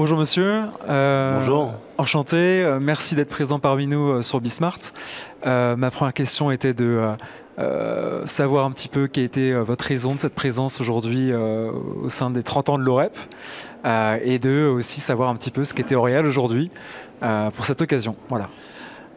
Bonjour monsieur. Bonjour. Enchanté. Merci d'être présent parmi nous sur Bismart. Ma première question était de savoir un petit peu quelle était votre raison de cette présence aujourd'hui au sein des 30 ans de l'OREP et de aussi savoir un petit peu ce qu'était Orial aujourd'hui pour cette occasion. Voilà.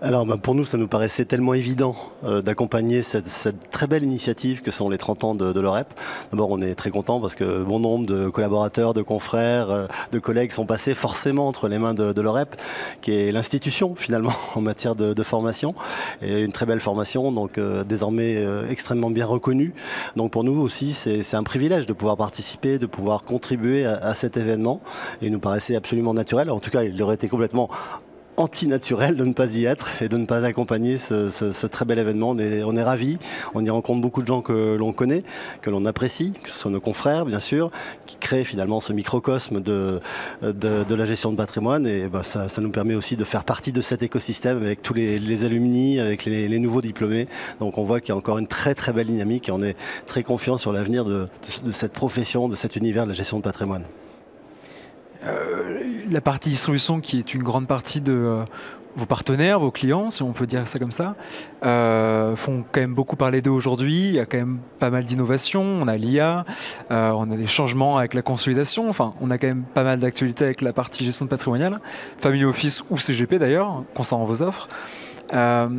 Alors pour nous, ça nous paraissait tellement évident d'accompagner cette très belle initiative que sont les 30 ans de l'OREP. D'abord, on est très content parce que bon nombre de collaborateurs, de confrères, de collègues sont passés forcément entre les mains de l'OREP, qui est l'institution finalement en matière de formation. Et une très belle formation, donc désormais extrêmement bien reconnue. Donc pour nous aussi, c'est un privilège de pouvoir participer, de pouvoir contribuer à cet événement. Et il nous paraissait absolument naturel. En tout cas, il aurait été complètement antinaturel de ne pas y être et de ne pas accompagner ce très bel événement. On est ravis, on y rencontre beaucoup de gens que l'on connaît, que l'on apprécie, que ce sont nos confrères bien sûr, qui créent finalement ce microcosme de la gestion de patrimoine et ça nous permet aussi de faire partie de cet écosystème avec tous les alumni, avec les nouveaux diplômés. Donc on voit qu'il y a encore une très très belle dynamique et on est très confiant sur l'avenir de cette profession, de cet univers de la gestion de patrimoine. La partie distribution qui est une grande partie de vos partenaires, vos clients, si on peut dire ça comme ça, font quand même beaucoup parler d'eux aujourd'hui. Il y a quand même pas mal d'innovations. On a l'IA, on a des changements avec la consolidation. Enfin, on a quand même pas mal d'actualités avec la partie gestion patrimoniale, Family Office ou CGP d'ailleurs, concernant vos offres. Un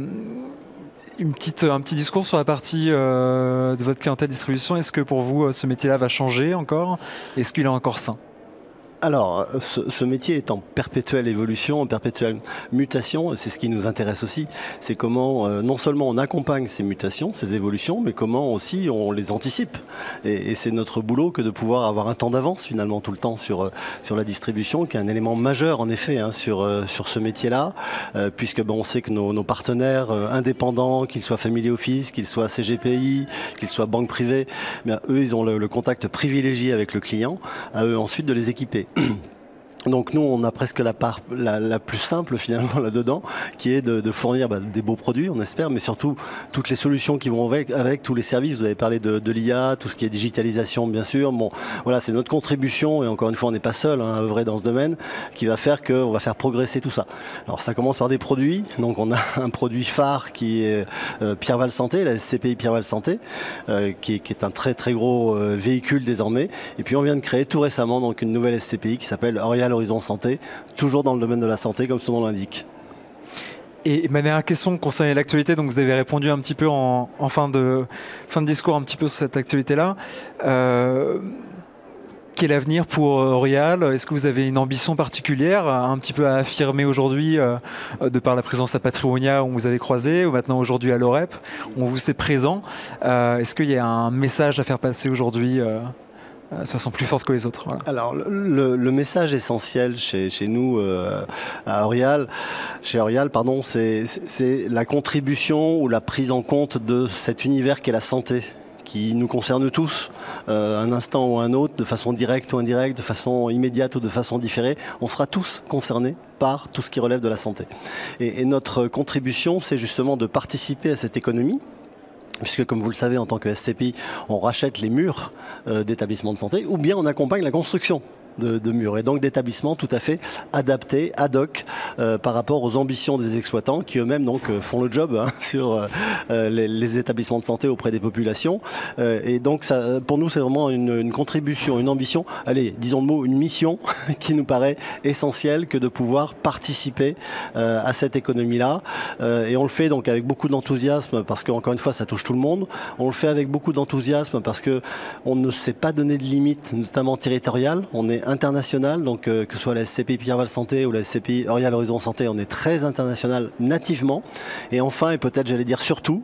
petit discours sur la partie de votre clientèle distribution. Est-ce que pour vous, ce métier-là va changer encore? Est-ce qu'il est encore sain? Alors, ce métier est en perpétuelle évolution, en perpétuelle mutation, et c'est ce qui nous intéresse aussi. C'est comment, non seulement on accompagne ces mutations, ces évolutions, mais comment aussi on les anticipe. Et c'est notre boulot que de pouvoir avoir un temps d'avance, finalement, tout le temps sur la distribution, qui est un élément majeur, en effet, hein, sur ce métier-là, puisque on sait que nos partenaires indépendants, qu'ils soient Family Office, qu'ils soient CGPI, qu'ils soient banques privées, eux, ils ont le contact privilégié avec le client, à eux ensuite de les équiper. Donc nous, on a presque la part la plus simple finalement là-dedans, qui est de fournir des beaux produits, on espère, mais surtout toutes les solutions qui vont avec tous les services. Vous avez parlé de l'IA, tout ce qui est digitalisation bien sûr. Bon, voilà, c'est notre contribution, et encore une fois, on n'est pas seul à œuvrer dans ce domaine, qui va faire qu'on va faire progresser tout ça. Alors ça commence par des produits, donc on a un produit phare qui est Pierreval Santé, la SCPI Pierreval Santé, qui est un très très gros véhicule désormais. Et puis on vient de créer tout récemment donc une nouvelle SCPI qui s'appelle Orial Horizon Santé, toujours dans le domaine de la santé, comme son nom l'indique. Et ma dernière question concernait l'actualité, donc vous avez répondu un petit peu en fin de discours un petit peu sur cette actualité-là. Quel est l'avenir pour Orial? Est-ce que vous avez une ambition particulière un petit peu à affirmer aujourd'hui de par la présence à Patrimonia où vous avez croisé, ou maintenant aujourd'hui à l'OREP, on vous sait présent? Est-ce qu'il y a un message à faire passer aujourd'hui de façon plus forte que les autres? Voilà. Alors le message essentiel chez nous à Orial, chez Orial, pardon, c'est la contribution ou la prise en compte de cet univers qu'est la santé, qui nous concerne tous, un instant ou un autre, de façon directe ou indirecte, de façon immédiate ou de façon différée. On sera tous concernés par tout ce qui relève de la santé. Et notre contribution, c'est justement de participer à cette économie, puisque comme vous le savez, en tant que SCPI, on rachète les murs d'établissements de santé, ou bien on accompagne la construction de murs, et donc d'établissements tout à fait adaptés, ad hoc, par rapport aux ambitions des exploitants qui eux-mêmes donc font le job sur les établissements de santé auprès des populations. Et donc ça, pour nous, c'est vraiment une contribution, une ambition, allez, disons le mot, une mission qui nous paraît essentielle que de pouvoir participer à cette économie-là. Et on le fait donc avec beaucoup d'enthousiasme, parce qu'encore une fois, ça touche tout le monde. On le fait avec beaucoup d'enthousiasme parce qu'on ne s'est pas donné de limite, notamment territoriale. On est international, donc que ce soit la SCPI Pierreval Santé ou la SCPI Orial Horizon Santé, on est très international nativement. Et enfin, et peut-être j'allais dire surtout,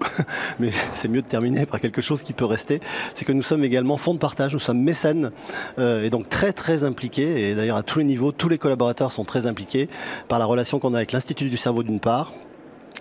mais c'est mieux de terminer par quelque chose qui peut rester, c'est que nous sommes également fonds de partage, nous sommes mécènes, et donc très très impliqués, et d'ailleurs à tous les niveaux, tous les collaborateurs sont très impliqués par la relation qu'on a avec l'Institut du cerveau d'une part,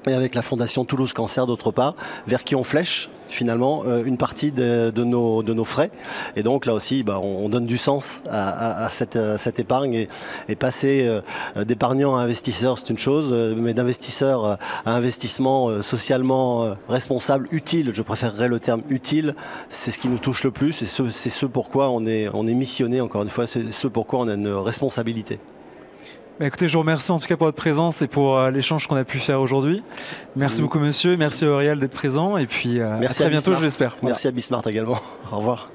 et avec la Fondation Toulouse Cancer d'autre part, vers qui on flèche finalement une partie de nos frais. Et donc là aussi, on donne du sens à cette épargne, et passer d'épargnant à investisseur, c'est une chose, mais d'investisseur à investissement socialement responsable, utile, je préférerais le terme utile, c'est ce qui nous touche le plus, c'est ce pourquoi on est missionné, encore une fois, c'est ce pourquoi on a une responsabilité. Bah, écoutez, je vous remercie en tout cas pour votre présence et pour l'échange qu'on a pu faire aujourd'hui. Merci beaucoup monsieur, merci Aurial d'être présent et puis à très bientôt, je l'espère. Merci à Bismart également. Au revoir.